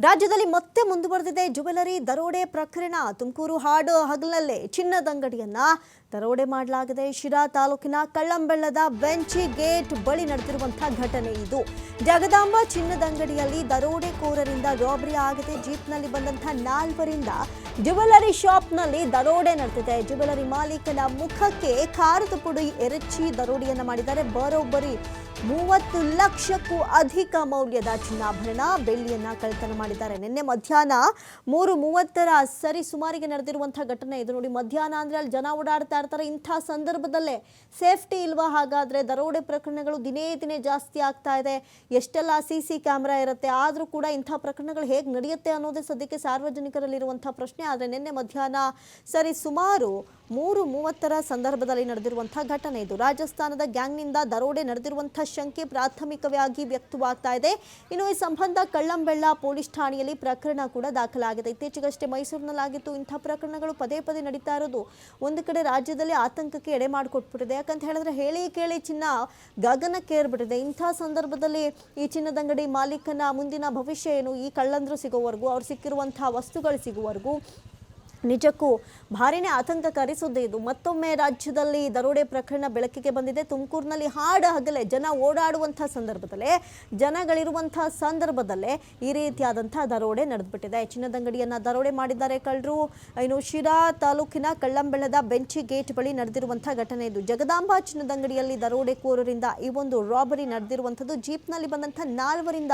ರಾಜ್ಯದಲ್ಲಿ ಮತ್ತೆ ಮುಂದುವರೆದಿದೆ ಜ್ಯುವೆಲರಿ ದರೋಡೆ ಪ್ರಕರಣ. ತುಮಕೂರು ಹಾಡು ಹಗಲಲ್ಲೇ ಚಿನ್ನದ ಅಂಗಡಿಯನ್ನ ದರೋಡೆ ಮಾಡಲಾಗಿದೆ. ಶಿರಾ ತಾಲೂಕಿನ ಕಳ್ಳಂಬೆಳ್ಳದ ಬೆಂಚಿ ಗೇಟ್ ಬಳಿ ನಡೆದಿರುವಂತಹ ಘಟನೆ ಇದು. ಜಗದಾಂಬ ಚಿನ್ನದ ಅಂಗಡಿಯಲ್ಲಿ ದರೋಡೆಕೋರರಿಂದ ರಾಬರಿ ಆಗಿದೆ. ಜೀಪ್ನಲ್ಲಿ ಬಂದಂತಹ 4ರಿಂದ ಜ್ಯುವೆಲರಿ ಶಾಪ್ನಲ್ಲಿ ದರೋಡೆ ನಡೆದಿದೆ. ಜ್ಯುವೆಲರಿ ಮಾಲೀಕನ ಮುಖಕ್ಕೆ ಖಾರದ ಪುಡಿ ಎರಚಿ ದರೋಡೆಯನ್ನ ಮಾಡಿದ್ದಾರೆ. ಬರೋಬ್ಬರಿ 30 ಲಕ್ಷಕ್ಕೂ ಅಧಿಕ ಮೌಲ್ಯದ ಚಿನ್ನಾಭರಣ ಬೆಳ್ಳಿಯನ್ನ ಕಳ್ಳತನ ಮಾಡಿದ್ದಾರೆ. ನಿನ್ನೆ ಮಧ್ಯಾಹ್ನ 3:30ರ ಸರಿ ಸುಮಾರಿಗೆ ನಡೆದಿರುವಂತಹ ಘಟನೆ ಇದು. ನೋಡಿ, ಮಧ್ಯಾಹ್ನ ಅಂದ್ರೆ ಅಲ್ಲಿ ಜನ ಓಡಾಡ್ತಾ ಇರ್ತಾರೆ. ಇಂಥ ಸಂದರ್ಭದಲ್ಲೇ ಸೇಫ್ಟಿ ಇಲ್ವಾ? ಹಾಗಾದ್ರೆ ದರೋಡೆ ಪ್ರಕರಣಗಳು ದಿನೇ ದಿನೇ ಜಾಸ್ತಿ ಆಗ್ತಾ ಇದೆ. ಎಷ್ಟೆಲ್ಲ CC ಕ್ಯಾಮೆರಾ ಇರುತ್ತೆ, ಆದ್ರೂ ಕೂಡ ಇಂಥ ಪ್ರಕರಣಗಳು ಹೇಗೆ ನಡೆಯುತ್ತೆ ಅನ್ನೋದೇ ಸದ್ಯಕ್ಕೆ ಸಾರ್ವಜನಿಕರಲ್ಲಿರುವಂತಹ ಪ್ರಶ್ನೆ. ಆದರೆ ನಿನ್ನೆ ಮಧ್ಯಾಹ್ನ ಸರಿ ಸುಮಾರು 3:30ರ ಸಂದರ್ಭದಲ್ಲಿ ನಡೆದಿರುವಂತಹ ಘಟನೆ ಇದು. ರಾಜಸ್ಥಾನದ ಗ್ಯಾಂಗ್ನಿಂದ ದರೋಡೆ ನಡೆದಿರುವಂತಹ ಶಂಕೆ ಪ್ರಾಥಮಿಕವಾಗಿ ವ್ಯಕ್ತವಾಗ್ತಾ ಇದೆ. ಇನ್ನು ಈ ಸಂಬಂಧ ಕಳ್ಳಂಬೆಳ್ಳ ಪೊಲೀಸ್ ಠಾಣೆಯಲ್ಲಿ ಪ್ರಕರಣ ಕೂಡ ದಾಖಲಾಗಿದೆ. ಇತ್ತೀಚೆಗಷ್ಟೇ ಮೈಸೂರಿನಲ್ಲಾಗಿತ್ತು. ಇಂಥ ಪ್ರಕರಣಗಳು ಪದೇ ಪದೇ ನಡೀತಾ ಇರೋದು ಒಂದು ಕಡೆ ರಾಜ್ಯದಲ್ಲಿ ಆತಂಕಕ್ಕೆ ಎಡೆ ಮಾಡಿಕೊಟ್ಬಿಟ್ಟಿದೆ. ಯಾಕಂತ ಹೇಳಿದ್ರೆ ಹೇಳಿ ಕೇಳಿ ಚಿನ್ನ ಗಗನಕ್ಕೇರ್ಬಿಟ್ಟಿದೆ. ಇಂಥ ಸಂದರ್ಭದಲ್ಲಿ ಈ ಚಿನ್ನದ ಅಂಗಡಿ ಮಾಲೀಕನ ಮುಂದಿನ ಭವಿಷ್ಯ ಏನು? ಈ ಕಳ್ಳಂದ್ರು ಸಿಗೋವರೆಗೂ, ಅವ್ರು ಸಿಕ್ಕಿರುವಂತಹ ವಸ್ತುಗಳು ಸಿಗುವವರೆಗೂ ನಿಜಕ್ಕೂ ಭಾರಿನೇ ಆತಂಕಕಾರಿ ಸುದ್ದಿ ಇದು. ಮತ್ತೊಮ್ಮೆ ರಾಜ್ಯದಲ್ಲಿ ದರೋಡೆ ಪ್ರಕರಣ ಬೆಳಕಿಗೆ ಬಂದಿದೆ. ತುಮಕೂರಿನಲ್ಲಿ ಹಾಡು ಹಗಲೇ ಜನ ಓಡಾಡುವಂತಹ ಸಂದರ್ಭದಲ್ಲೇ ಈ ರೀತಿಯಾದಂತಹ ದರೋಡೆ ನಡೆದ್ಬಿಟ್ಟಿದೆ. ಚಿನ್ನದ ಅಂಗಡಿಯನ್ನ ದರೋಡೆ ಮಾಡಿದ್ದಾರೆ ಕಳ್ಳರು. ಇನ್ನು ಶಿರಾ ತಾಲೂಕಿನ ಕಳ್ಳಂಬೆಳ್ಳದ ಬೆಂಚಿ ಗೇಟ್ ಬಳಿ ನಡೆದಿರುವಂತಹ ಘಟನೆ ಇದು. ಜಗದಾಂಬ ಚಿನ್ನದ ಅಂಗಡಿಯಲ್ಲಿ ದರೋಡೆಕೋರರಿಂದ ಈ ಒಂದು ರಾಬರಿ ನಡೆದಿರುವಂಥದ್ದು. ಜೀಪ್ನಲ್ಲಿ ಬಂದಂತಹ 4ರಿಂದ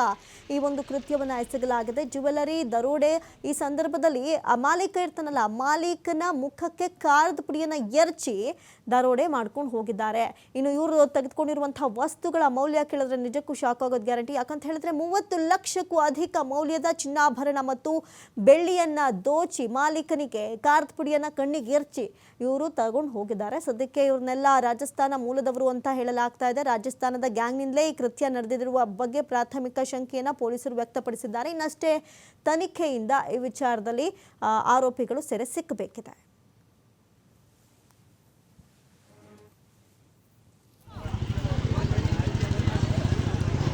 ಈ ಒಂದು ಕೃತ್ಯವನ್ನ ಎಸಗಲಾಗಿದೆ. ಜ್ಯುವೆಲರಿ ದರೋಡೆ ಈ ಸಂದರ್ಭದಲ್ಲಿ ಆ ಮಾಲೀಕ ಇರ್ತಾನಲ್ಲ, ಮಾಲೀಕನ ಮುಖಕ್ಕೆ ಖಾರದ ಪುಡಿಯನ್ನ ಎರಚಿ ದರೋಡೆ ಮಾಡ್ಕೊಂಡು ಹೋಗಿದ್ದಾರೆ. ಇನ್ನು ಇವರು ತೆಗೆದುಕೊಂಡಿರುವಂತಹ ವಸ್ತುಗಳ ಮೌಲ್ಯ ಕೇಳಿದ್ರೆ ನಿಜಕ್ಕೂ ಶಾಕ್ ಆಗೋದು ಗ್ಯಾರಂಟಿ. ಯಾಕಂತ ಹೇಳಿದ್ರೆ 30 ಲಕ್ಷಕ್ಕೂ ಅಧಿಕ ಮೌಲ್ಯದ ಚಿನ್ನಾಭರಣ ಮತ್ತು ಬೆಳ್ಳಿಯನ್ನ ದೋಚಿ ಮಾಲೀಕನಿಗೆ ಖಾರದ ಪುಡಿಯನ್ನ ಕಣ್ಣಿಗೆ ಎರಚಿ ಇವರು ತಗೊಂಡು ಹೋಗಿದ್ದಾರೆ. ಸದ್ಯಕ್ಕೆ ಇವ್ರನ್ನೆಲ್ಲ ರಾಜಸ್ಥಾನ ಮೂಲದವರು ಅಂತ ಹೇಳಲಾಗ್ತಾ ಇದೆ. ರಾಜಸ್ಥಾನದ ಗ್ಯಾಂಗ್ನಿಂದಲೇ ಈ ಕೃತ್ಯ ನಡೆದಿರುವ ಬಗ್ಗೆ ಪ್ರಾಥಮಿಕ ಶಂಕೆಯನ್ನ ಪೊಲೀಸರು ವ್ಯಕ್ತಪಡಿಸಿದ್ದಾರೆ. ಇನ್ನಷ್ಟೇ ತನಿಖೆಯಿಂದ ಈ ವಿಚಾರದಲ್ಲಿ ಆರೋಪಿಗಳು ಸೆರೆ ಸಿಕ್ಕಬೇಕಿದೆ.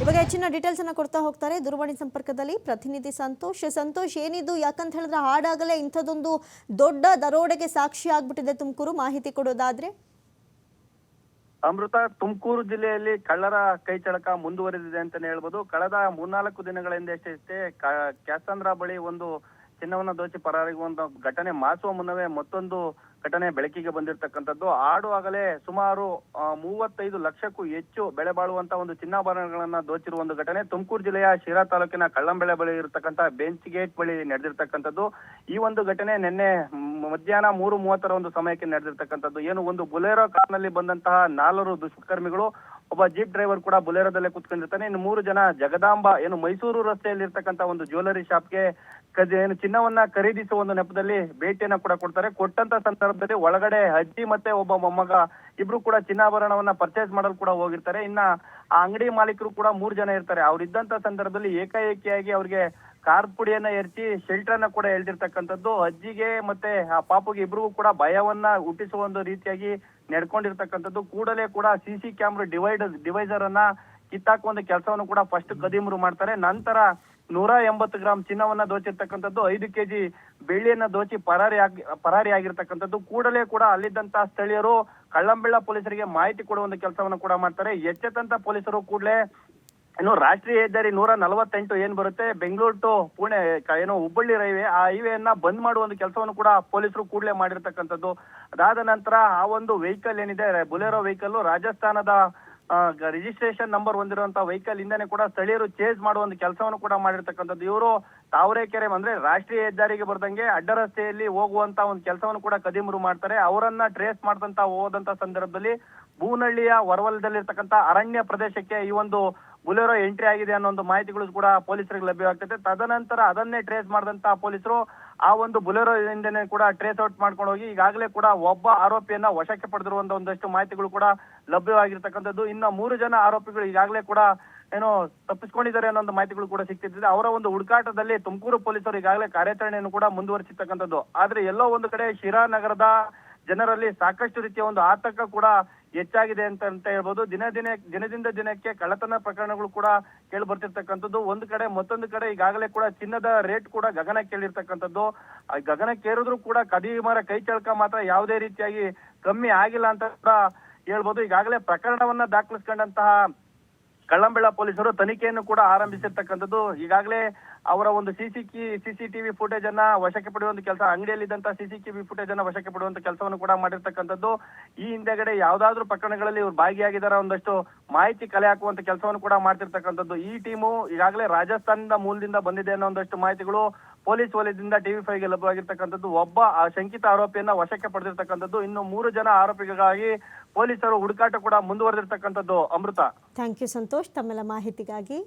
ಇವಾಗ ಹೆಚ್ಚಿನ ಡೀಟೇಲ್ಸ್ ಅನ್ನ ಕೊಡ್ತಾ ಹೋಗ್ತಾರೆ ದೂರವಾಣಿ ಸಂಪರ್ಕದಲ್ಲಿ ಪ್ರತಿನಿಧಿ ಸಂತೋಷ್. ಏನಿದು? ಯಾಕಂತ ಹೇಳಿದ್ರೆ ಹಾಡಾಗಲೇ ಇಂಥದ್ದೊಂದು ದೊಡ್ಡ ದರೋಡೆಗೆ ಸಾಕ್ಷಿ ಆಗ್ಬಿಟ್ಟಿದೆ ತುಮಕೂರು. ಮಾಹಿತಿ ಕೊಡೋದಾದ್ರೆ ಅಮೃತ, ತುಮಕೂರು ಜಿಲ್ಲೆಯಲ್ಲಿ ಕಳ್ಳರ ಕೈಚಳಕ ಮುಂದುವರೆದಿದೆ ಅಂತಾನೆ ಹೇಳ್ಬೋದು. ಕಳೆದ 3-4 ದಿನಗಳ ಹಿಂದೆಷ್ಟೇ ಕ್ಯಾಸಂದ್ರ ಬಳಿ ಒಂದು ಚಿನ್ನವನ್ನ ದೋಚಿ ಪರಾರಿಗುವಂತ ಘಟನೆ ಮಾಸುವ ಮುನ್ನವೇ ಮತ್ತೊಂದು ಘಟನೆ ಬೆಳಕಿಗೆ ಬಂದಿರತಕ್ಕಂಥದ್ದು. ಆಡುವಾಗಲೇ ಸುಮಾರು 35 ಲಕ್ಷಕ್ಕೂ ಹೆಚ್ಚು ಬೆಲೆ ಬಾಳುವಂತ ಒಂದು ಚಿನ್ನಾಭರಣಗಳನ್ನ ದೋಚಿರುವ ಒಂದು ಘಟನೆ ತುಮಕೂರು ಜಿಲ್ಲೆಯ ಶಿರಾ ತಾಲೂಕಿನ ಕಳ್ಳಂಬೆಳೆ ಬಳಿ ಇರತಕ್ಕಂತ ಬೆಂಚ್ ಗೇಟ್ ಬಳಿ ನಡೆದಿರ್ತಕ್ಕಂಥದ್ದು. ಈ ಒಂದು ಘಟನೆ ನಿನ್ನೆ ಮಧ್ಯಾಹ್ನ 3:30ರ ಒಂದು ಸಮಯಕ್ಕೆ ನಡೆದಿರ್ತಕ್ಕಂಥದ್ದು. ಏನು ಒಂದು ಬುಲೆರೋ ಕಾರ್ನಲ್ಲಿ ಬಂದಂತಹ 4 ದುಷ್ಕರ್ಮಿಗಳು, ಒಬ್ಬ ಜೀಪ್ ಡ್ರೈವರ್ ಕೂಡ ಬುಲೆರೋದಲ್ಲೇ ಕುತ್ಕೊಂಡಿರ್ತಾನೆ. ಇನ್ನು 3 ಜನ ಜಗದಾಂಬ ಏನು ಮೈಸೂರು ರಸ್ತೆಯಲ್ಲಿ ಇರ್ತಕ್ಕಂಥ ಒಂದು ಜ್ಯುವೆಲರಿ ಶಾಪ್ಗೆ ಏನು ಚಿನ್ನವನ್ನ ಖರೀದಿಸುವ ಒಂದು ನೆಪದಲ್ಲಿ ಭೇಟಿಯನ್ನ ಕೂಡ ಕೊಡ್ತಾರೆ. ಕೊಟ್ಟಂತ ಸಂದರ್ಭದಲ್ಲಿ ಒಳಗಡೆ ಅಜ್ಜಿ ಮತ್ತೆ ಒಬ್ಬ ಮೊಮ್ಮಗ ಇಬ್ರು ಕೂಡ ಚಿನ್ನಾಭರಣವನ್ನ ಪರ್ಚೇಸ್ ಮಾಡಲು ಕೂಡ ಹೋಗಿರ್ತಾರೆ. ಇನ್ನ ಆ ಅಂಗಡಿ ಮಾಲೀಕರು ಕೂಡ 3 ಜನ ಇರ್ತಾರೆ. ಅವ್ರಿದ್ದಂತ ಸಂದರ್ಭದಲ್ಲಿ ಏಕಾಏಕಿಯಾಗಿ ಅವ್ರಿಗೆ ಖಾರದ ಪುಡಿಯನ್ನ ಎರಚಿ ಶೆಲ್ಟರ್ ಅನ್ನ ಕೂಡ ಎಳ್ದಿರ್ತಕ್ಕಂಥದ್ದು. ಅಜ್ಜಿಗೆ ಮತ್ತೆ ಆ ಪಾಪುಗೆ ಇಬ್ರಿಗೂ ಕೂಡ ಭಯವನ್ನ ಹುಟ್ಟಿಸುವ ಒಂದು ರೀತಿಯಾಗಿ ನಡ್ಕೊಂಡಿರ್ತಕ್ಕಂಥದ್ದು. ಕೂಡಲೇ ಕೂಡ CC ಕ್ಯಾಮ್ರಾ ಡಿವೈಸರ್ ಅನ್ನ ಕಿತ್ತಾಕುವ ಒಂದು ಕೆಲಸವನ್ನು ಕೂಡ ಫಸ್ಟ್ ಕದಿಮರು ಮಾಡ್ತಾರೆ. ನಂತರ 180 ಗ್ರಾಂ ಚಿನ್ನವನ್ನ ದೋಚಿರ್ತಕ್ಕಂಥದ್ದು, 5 kg ಬೆಳ್ಳಿಯನ್ನ ದೋಚಿ ಪರಾರಿ ಆಗಿರ್ತಕ್ಕಂಥದ್ದು. ಕೂಡಲೇ ಕೂಡ ಅಲ್ಲಿದ್ದಂತ ಸ್ಥಳೀಯರು ಕಳ್ಳಂಬೆಳ್ಳ ಪೊಲೀಸರಿಗೆ ಮಾಹಿತಿ ಕೊಡುವ ಒಂದು ಕೆಲಸವನ್ನು ಕೂಡ ಮಾಡ್ತಾರೆ. ಎಚ್ಚೆತ್ತಂತ ಪೊಲೀಸರು ಕೂಡಲೇ ಏನು ರಾಷ್ಟ್ರೀಯ ಹೆದ್ದಾರಿ 148 ಏನ್ ಬರುತ್ತೆ ಬೆಂಗಳೂರು ಟು ಪುಣೆ ಏನು ಹುಬ್ಬಳ್ಳಿ ರೈಲ್ವೆ, ಆ ಹೈವೇಯನ್ನ ಬಂದ್ ಮಾಡುವ ಒಂದು ಕೆಲಸವನ್ನು ಕೂಡ ಪೊಲೀಸರು ಕೂಡಲೇ ಮಾಡಿರ್ತಕ್ಕಂಥದ್ದು. ಅದಾದ ನಂತರ ಆ ಒಂದು ವೆಹಿಕಲ್ ಏನಿದೆ ಬುಲೆರೋ ವೆಹಿಕಲ್ ರಾಜಸ್ಥಾನದ ರಿಜಿಸ್ಟ್ರೇಷನ್ ನಂಬರ್ ಹೊಂದಿರುವಂತಹ ವೆಹಿಕಲ್ ಇಂದಾನೆ ಕೂಡ ಸ್ಥಳೀಯರು ಚೇಸ್ ಮಾಡುವ ಒಂದು ಕೆಲಸವನ್ನು ಕೂಡ ಮಾಡಿರ್ತಕ್ಕಂಥದ್ದು. ಇವರು ತಾವರೆಕೆರೆ ಅಂದ್ರೆ ರಾಷ್ಟ್ರೀಯ ಹೆದ್ದಾರಿಗೆ ಬರ್ದಂಗೆ ಅಡ್ಡ ರಸ್ತೆಯಲ್ಲಿ ಹೋಗುವಂತ ಒಂದು ಕೆಲಸವನ್ನು ಕೂಡ ಕದಿಮರು ಮಾಡ್ತಾರೆ. ಅವರನ್ನ ಟ್ರೇಸ್ ಮಾಡ್ದಂತ ಹೋದಂತ ಸಂದರ್ಭದಲ್ಲಿ ಬೂನಹಳ್ಳಿಯ ಹೊರವಲಯದಲ್ಲಿರ್ತಕ್ಕಂಥ ಅರಣ್ಯ ಪ್ರದೇಶಕ್ಕೆ ಈ ಒಂದು ಬುಲೆರೋ ಎಂಟ್ರಿ ಆಗಿದೆ ಅನ್ನೋ ಒಂದು ಮಾಹಿತಿಗಳು ಕೂಡ ಪೊಲೀಸರಿಗೆ ಲಭ್ಯವಾಗ್ತದೆ. ತದನಂತರ ಅದನ್ನೇ ಟ್ರೇಸ್ ಮಾಡಿದಂತ ಪೊಲೀಸರು ಆ ಒಂದು ಬುಲೆರೋ ಇಂದನೇ ಕೂಡ ಟ್ರೇಸ್ ಔಟ್ ಮಾಡ್ಕೊಂಡು ಹೋಗಿ ಈಗಾಗಲೇ ಕೂಡ ಒಬ್ಬ ಆರೋಪಿಯನ್ನ ವಶಕ್ಕೆ ಪಡೆದಿರುವಂತ ಒಂದಷ್ಟು ಮಾಹಿತಿಗಳು ಕೂಡ ಲಭ್ಯವಾಗಿರ್ತಕ್ಕಂಥದ್ದು. ಇನ್ನು 3 ಜನ ಆರೋಪಿಗಳು ಈಗಾಗಲೇ ಕೂಡ ಏನೋ ತಪ್ಪಿಸ್ಕೊಂಡಿದ್ದಾರೆ ಅನ್ನೋ ಒಂದು ಮಾಹಿತಿಗಳು ಕೂಡ ಸಿಗ್ತಿದೆ. ಅವರ ಒಂದು ಹುಡುಕಾಟದಲ್ಲಿ ತುಮಕೂರು ಪೊಲೀಸರು ಈಗಾಗಲೇ ಕಾರ್ಯಾಚರಣೆಯನ್ನು ಕೂಡ ಮುಂದುವರಿಸಿರ್ತಕ್ಕಂಥದ್ದು. ಆದ್ರೆ ಎಲ್ಲೋ ಒಂದು ಕಡೆ ಶಿರಾ ನಗರದ ಜನರಲ್ಲಿ ಸಾಕಷ್ಟು ರೀತಿಯ ಒಂದು ಆತಂಕ ಕೂಡ ಹೆಚ್ಚಾಗಿದೆ ಅಂತ ಹೇಳ್ಬೋದು. ದಿನದಿಂದ ದಿನಕ್ಕೆ ಕಳ್ಳತನ ಪ್ರಕರಣಗಳು ಕೂಡ ಕೇಳಿ ಬರ್ತಿರ್ತಕ್ಕಂಥದ್ದು. ಒಂದು ಕಡೆ ಮತ್ತೊಂದು ಕಡೆ ಈಗಾಗಲೇ ಕೂಡ ಚಿನ್ನದ ರೇಟ್ ಕೂಡ ಗಗನಕ್ಕೇಳಿರ್ತಕ್ಕಂಥದ್ದು. ಗಗನಕ್ಕೇರಿದ್ರು ಕೂಡ ಕದಿಮರ ಕೈ ಚಳಕ ಮಾತ್ರ ಯಾವುದೇ ರೀತಿಯಾಗಿ ಕಮ್ಮಿ ಆಗಿಲ್ಲ ಅಂತ ಕೂಡ ಹೇಳ್ಬೋದು. ಈಗಾಗಲೇ ಪ್ರಕರಣವನ್ನ ದಾಖಲಿಸಿಕೊಂಡಂತಹ ಕಳ್ಳಂಬೆಳ ಪೊಲೀಸರು ತನಿಖೆಯನ್ನು ಕೂಡ ಆರಂಭಿಸಿರ್ತಕ್ಕಂಥದ್ದು. ಈಗಾಗಲೇ ಅವರ ಒಂದು ಸಿಸಿಟಿವಿ ಫುಟೇಜ್ ಅನ್ನ ವಶಕ್ಕೆ ಪಡೆಯುವಂತ ಕೆಲಸ, ಅಂಗಡಿಯಲ್ಲಿದ್ದಂತಹ ಸಿಸಿಟಿವಿ ಫುಟೇಜ್ ಅನ್ನ ವಶಕ್ಕೆ ಪಡೆಯುವಂತ ಕೆಲಸವನ್ನು ಕೂಡ ಮಾಡಿರ್ತಕ್ಕಂಥದ್ದು. ಈ ಹಿಂದೆಗಡೆ ಯಾವ್ದಾದ್ರು ಪ್ರಕರಣಗಳಲ್ಲಿ ಇವರು ಭಾಗಿಯಾಗಿದ್ದಾರೆ ಒಂದಷ್ಟು ಮಾಹಿತಿ ಕಲೆ ಹಾಕುವಂತ ಕೆಲಸವನ್ನು ಕೂಡ ಮಾಡ್ತಿರ್ತಕ್ಕಂಥದ್ದು. ಈ ಟೀಮು ಈಗಾಗಲೇ ರಾಜಸ್ಥಾನದ ಮೂಲದಿಂದ ಬಂದಿದೆ ಅನ್ನೋ ಒಂದಷ್ಟು ಮಾಹಿತಿಗಳು ಪೊಲೀಸ್ ವಲಯದಿಂದ TV5ಗೆ ಲಭ್ಯವಾಗಿರ್ತಕ್ಕಂಥದ್ದು. ಒಬ್ಬ ಶಂಕಿತ ಆರೋಪಿಯನ್ನ ವಶಕ್ಕೆ ಪಡೆದಿರ್ತಕ್ಕಂಥದ್ದು. ಇನ್ನು 3 ಜನ ಆರೋಪಿಗಳಿಗಾಗಿ ಪೊಲೀಸರು ಹುಡುಕಾಟ ಕೂಡ ಮುಂದುವರೆದಿರ್ತಕ್ಕಂಥದ್ದು. ಅಮೃತ. ಥ್ಯಾಂಕ್ ಯು ಸಂತೋಷ್ ತಮ್ಮೆಲ್ಲ ಮಾಹಿತಿಗಾಗಿ.